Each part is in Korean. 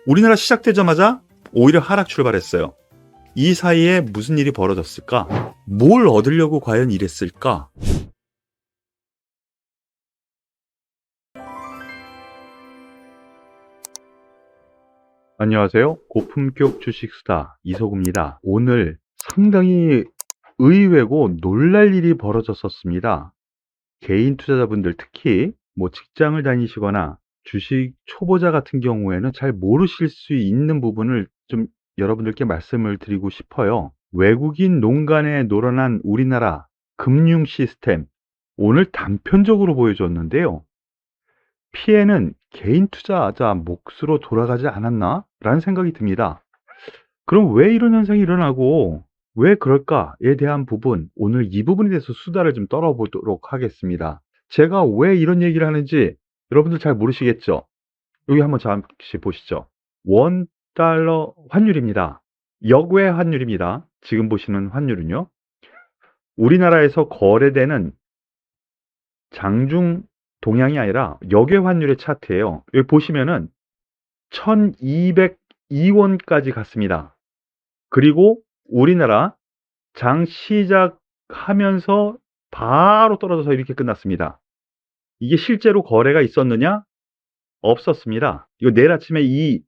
우리나라 시작되자마자 오히려 하락 출발했어요. 이 사이에 무슨 일이 벌어졌을까? 뭘 얻으려고 과연 이랬을까? 안녕하세요. 고품격 주식스타 이소구입니다. 오늘 상당히 의외고 놀랄 일이 벌어졌었습니다. 개인 투자자분들 특히 직장을 다니시거나 주식 초보자 같은 경우에는 잘 모르실 수 있는 부분을 좀 여러분들께 말씀을 드리고 싶어요. 외국인 농간에 놀아난 우리나라 금융 시스템, 오늘 단편적으로 보여줬는데요. 피해는 개인 투자자 몫으로 돌아가지 않았나? 라는 생각이 듭니다. 그럼 왜 이런 현상이 일어나고 왜 그럴까에 대한 부분, 오늘 이 부분에 대해서 수다를 좀 떨어보도록 하겠습니다. 제가 왜 이런 얘기를 하는지 여러분들 잘 모르시겠죠? 여기 한번 잠시 보시죠. 원달러 환율입니다. 역외 환율입니다. 지금 보시는 환율은요. 우리나라에서 거래되는 장중 동향이 아니라 역외 환율의 차트예요. 여기 보시면은 1202원까지 갔습니다. 그리고 우리나라 장 시작하면서 바로 떨어져서 이렇게 끝났습니다. 이게 실제로 거래가 있었느냐? 없었습니다. 이거 내일 아침에 이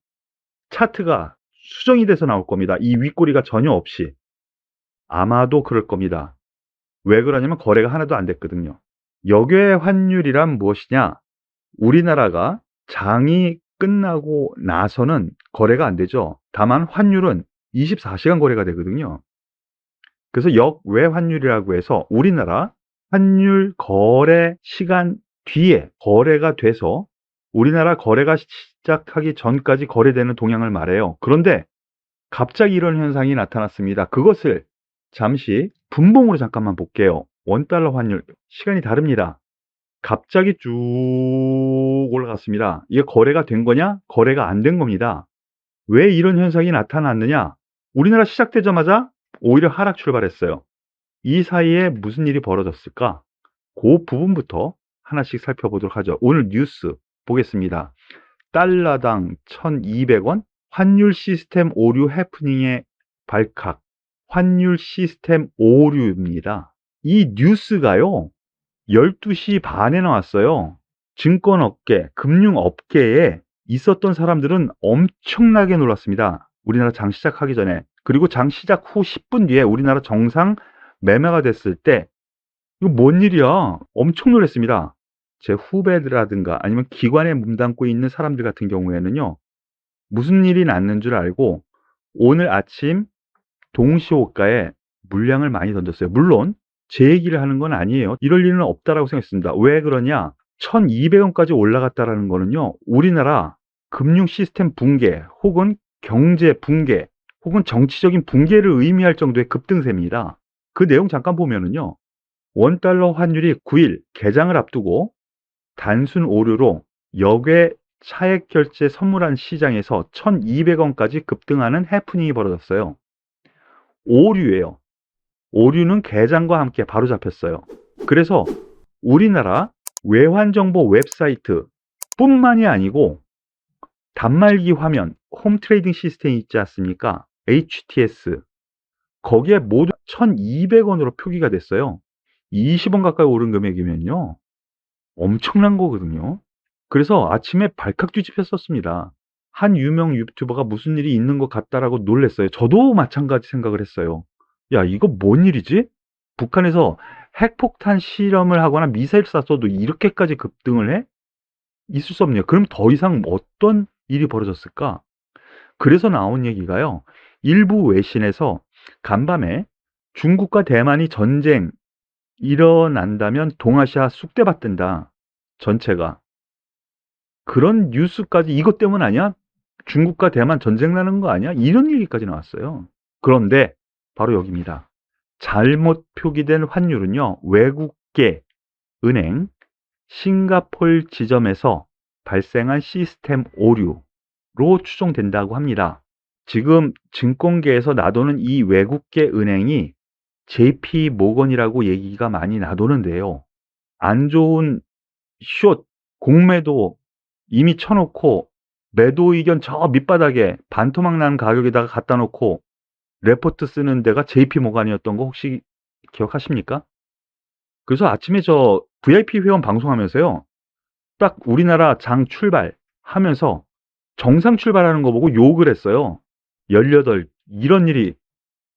차트가 수정이 돼서 나올 겁니다. 이 윗꼬리가 전혀 없이. 아마도 그럴 겁니다. 왜 그러냐면 거래가 하나도 안 됐거든요. 역외 환율이란 무엇이냐? 우리나라가 장이 끝나고 나서는 거래가 안 되죠. 다만 환율은 24시간 거래가 되거든요. 그래서 역외 환율이라고 해서 우리나라 환율 거래 시간 뒤에 거래가 돼서 우리나라 거래가 시작하기 전까지 거래되는 동향을 말해요. 그런데 갑자기 이런 현상이 나타났습니다. 그것을 잠시 분봉으로 잠깐만 볼게요. 원달러 환율 시간이 다릅니다. 갑자기 쭉 올라갔습니다. 이게 거래가 된 거냐? 거래가 안 된 겁니다. 왜 이런 현상이 나타났느냐? 우리나라 시작되자마자 오히려 하락 출발했어요. 이 사이에 무슨 일이 벌어졌을까? 그 부분부터 하나씩 살펴보도록 하죠. 오늘 뉴스 보겠습니다. 달러당 1200원, 환율 시스템 오류 해프닝의 발칵, 환율 시스템 오류입니다. 이 뉴스가요, 12시 반에 나왔어요. 증권업계, 금융업계에 있었던 사람들은 엄청나게 놀랐습니다. 우리나라 장 시작하기 전에. 그리고 장 시작 후 10분 뒤에 우리나라 정상 매매가 됐을 때 이거 뭔 일이야? 엄청 놀랐습니다. 제 후배들이라든가 아니면 기관에 몸담고 있는 사람들 같은 경우에는요. 무슨 일이 났는 줄 알고 오늘 아침 동시호가에 물량을 많이 던졌어요. 물론 제 얘기를 하는 건 아니에요. 이럴 일은 없다라고 생각했습니다. 왜 그러냐? 1200원까지 올라갔다라는 거는요. 우리나라 금융 시스템 붕괴 혹은 경제 붕괴 혹은 정치적인 붕괴를 의미할 정도의 급등세입니다. 그 내용 잠깐 보면은요. 원달러 환율이 9일 개장을 앞두고 단순 오류로 역외 차액 결제 선물한 시장에서 1200원까지 급등하는 해프닝이 벌어졌어요. 오류예요. 오류는 개장과 함께 바로 잡혔어요. 그래서 우리나라 외환정보 웹사이트 뿐만이 아니고 단말기 화면, 홈 트레이딩 시스템이 있지 않습니까? HTS. 거기에 모두 1200원으로 표기가 됐어요. 20원 가까이 오른 금액이면요. 엄청난 거거든요. 그래서 아침에 발칵 뒤집혔었습니다. 한 유명 유튜버가 무슨 일이 있는 것 같다라고 놀랬어요. 저도 마찬가지 생각을 했어요. 야, 이거 뭔 일이지? 북한에서 핵폭탄 실험을 하거나 미사일 쐈어도 이렇게까지 급등을 해? 있을 수 없네요. 그럼 더 이상 어떤 일이 벌어졌을까? 그래서 나온 얘기가요. 일부 외신에서 간밤에 중국과 대만이 전쟁 일어난다면 동아시아 쑥대밭된다. 전체가. 그런 뉴스까지 이것 때문 아니야? 중국과 대만 전쟁 나는 거 아니야? 이런 얘기까지 나왔어요. 그런데 바로 여기입니다. 잘못 표기된 환율은요. 외국계 은행 싱가폴 지점에서 발생한 시스템 오류로 추정된다고 합니다. 지금 증권계에서 나도는 이 외국계 은행이 JP 모건이라고 얘기가 많이 나도는데요. 안 좋은 숏, 공매도 이미 쳐놓고 매도 의견 저 밑바닥에 반토막 나는 가격에다가 갖다 놓고 레포트 쓰는 데가 JP모간이었던 거 혹시 기억하십니까? 그래서 아침에 저 VIP 회원 방송하면서요. 딱 우리나라 장 출발하면서 정상 출발하는 거 보고 욕을 했어요. 18 이런 일이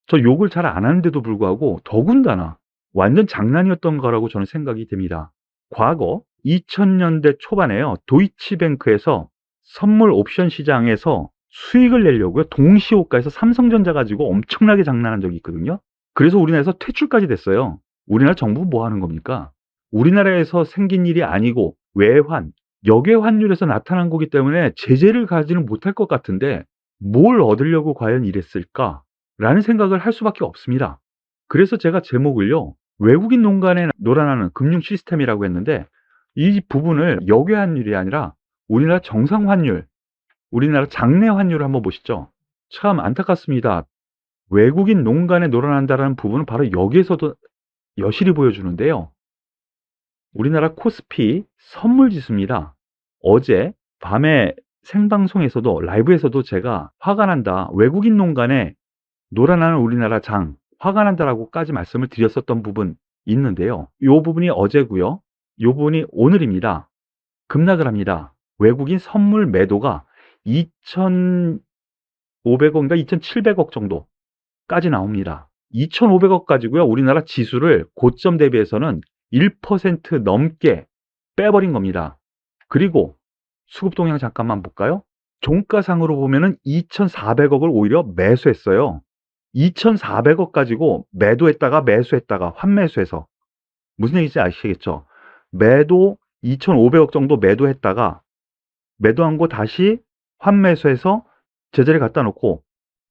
저 욕을 잘 안 하는데도 불구하고 더군다나 완전 장난이었던 거라고 저는 생각이 됩니다. 과거 2000년대 초반에요. 도이치뱅크에서 선물 옵션 시장에서 수익을 내려고요. 동시호가에서 삼성전자 가지고 엄청나게 장난한 적이 있거든요. 그래서 우리나라에서 퇴출까지 됐어요. 우리나라 정부 뭐 하는 겁니까? 우리나라에서 생긴 일이 아니고 외환, 역외 환율에서 나타난 거기 때문에 제재를 가지는 못할 것 같은데 뭘 얻으려고 과연 이랬을까? 라는 생각을 할 수밖에 없습니다. 그래서 제가 제목을요. 외국인 농간에 놀아나는 금융 시스템이라고 했는데 이 부분을 역외 환율이 아니라 우리나라 정상 환율, 우리나라 장내 환율을 한번 보시죠. 참 안타깝습니다. 외국인 농간에 놀아난다는 부분은 바로 여기에서도 여실히 보여주는데요. 우리나라 코스피 선물지수입니다. 어제 밤에 생방송에서도 라이브에서도 제가 화가 난다. 외국인 농간에 놀아나는 우리나라 장 화가 난다라고까지 말씀을 드렸었던 부분 있는데요. 이 부분이 어제고요. 이 부분이 오늘입니다. 급락을 합니다. 외국인 선물 매도가 2,500억인가 2,700억 정도까지 나옵니다. 2,500억 가지고요. 우리나라 지수를 고점 대비해서는 1% 넘게 빼버린 겁니다. 그리고 수급 동향 잠깐만 볼까요? 종가상으로 보면은 2,400억을 오히려 매수했어요. 2,400억 가지고 매도했다가 매수했다가 환매수해서 무슨 얘기인지 아시겠죠? 매도 2,500억 정도 매도했다가 매도한 거 다시 환매수해서 제자리에 갖다 놓고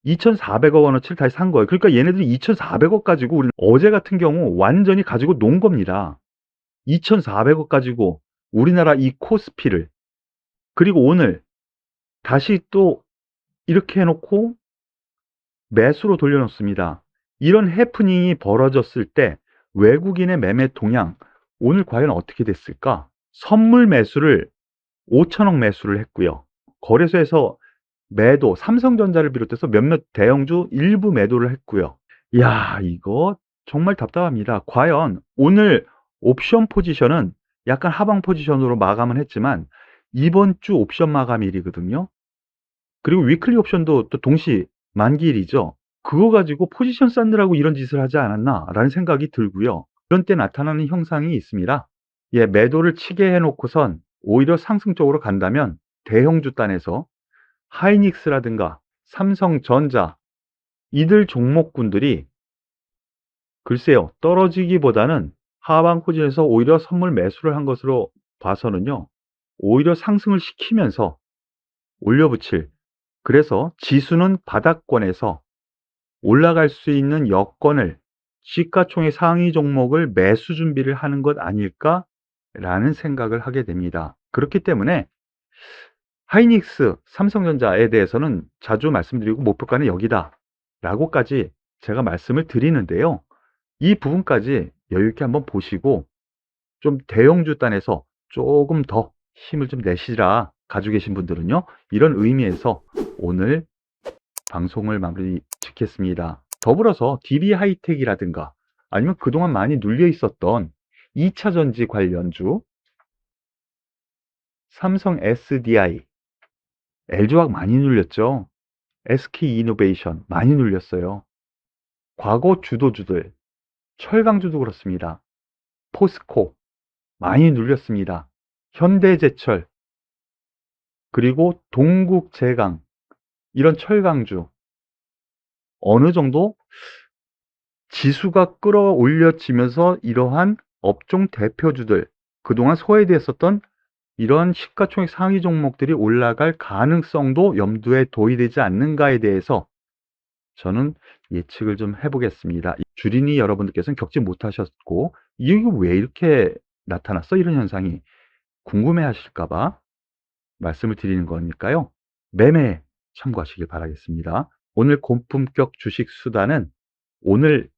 2,400억 원어치를 다시 산 거예요. 그러니까 얘네들이 2,400억 가지고 우리는 어제 같은 경우 완전히 가지고 논 겁니다. 2,400억 가지고 우리나라 이 코스피를 그리고 오늘 다시 또 이렇게 해놓고 매수로 돌려놓습니다. 이런 해프닝이 벌어졌을 때 외국인의 매매 동향 오늘 과연 어떻게 됐을까? 선물 매수를 5천억 매수를 했고요. 거래소에서 매도 삼성전자를 비롯해서 몇몇 대형주 일부 매도를 했고요. 이야 이거 정말 답답합니다. 과연 오늘 옵션 포지션은 약간 하방 포지션으로 마감은 했지만 이번 주 옵션 마감일이거든요. 그리고 위클리 옵션도 또 동시 만기일이죠. 그거 가지고 포지션 쌓느라고 이런 짓을 하지 않았나라는 생각이 들고요. 그런 때 나타나는 형상이 있습니다. 예, 매도를 치게 해놓고선 오히려 상승 쪽으로 간다면 대형주 단에서 하이닉스라든가 삼성전자 이들 종목군들이 글쎄요 떨어지기보다는 하방 포진에서 오히려 선물 매수를 한 것으로 봐서는요 오히려 상승을 시키면서 올려붙일 그래서 지수는 바닥권에서 올라갈 수 있는 여건을 시가총액 상위 종목을 매수 준비를 하는 것 아닐까라는 생각을 하게 됩니다. 그렇기 때문에 하이닉스, 삼성전자에 대해서는 자주 말씀드리고 목표가는 여기다 라고까지 제가 말씀을 드리는데요. 이 부분까지 여유 있게 한번 보시고 좀 대형주 단에서 조금 더 힘을 좀 내시라 가지고 계신 분들은요. 이런 의미에서 오늘 방송을 마무리 짓겠습니다. 더불어서 DB하이텍이라든가 아니면 그동안 많이 눌려 있었던 2차전지 관련주 삼성 SDI, LG화학 많이 눌렸죠. SK이노베이션 많이 눌렸어요. 과거 주도주들, 철강주도 그렇습니다. 포스코 많이 눌렸습니다. 현대제철, 그리고 동국제강 이런 철강주 어느 정도 지수가 끌어올려지면서 이러한 업종 대표주들 그동안 소외됐었던 이런 시가총액 상위 종목들이 올라갈 가능성도 염두에 둬야 되지 않는가에 대해서 저는 예측을 좀 해보겠습니다. 주린이 여러분들께서는 겪지 못하셨고 이게 왜 이렇게 나타났어? 이런 현상이 궁금해 하실까봐 말씀을 드리는 거니까요. 매매에 참고하시길 바라겠습니다. 오늘 고품격 주식 수단은 오늘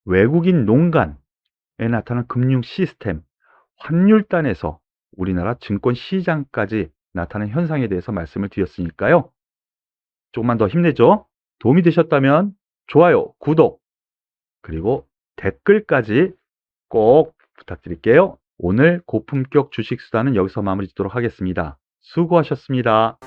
외국인 농간에 나타난 금융 시스템 환율단에서 우리나라 증권 시장까지 나타나는 현상에 대해서 말씀을 드렸으니까요. 조금만 더 힘내죠. 도움이 되셨다면 좋아요, 구독, 그리고 댓글까지 꼭 부탁드릴게요. 오늘 고품격 주식 수단은 여기서 마무리 짓도록 하겠습니다. 수고하셨습니다.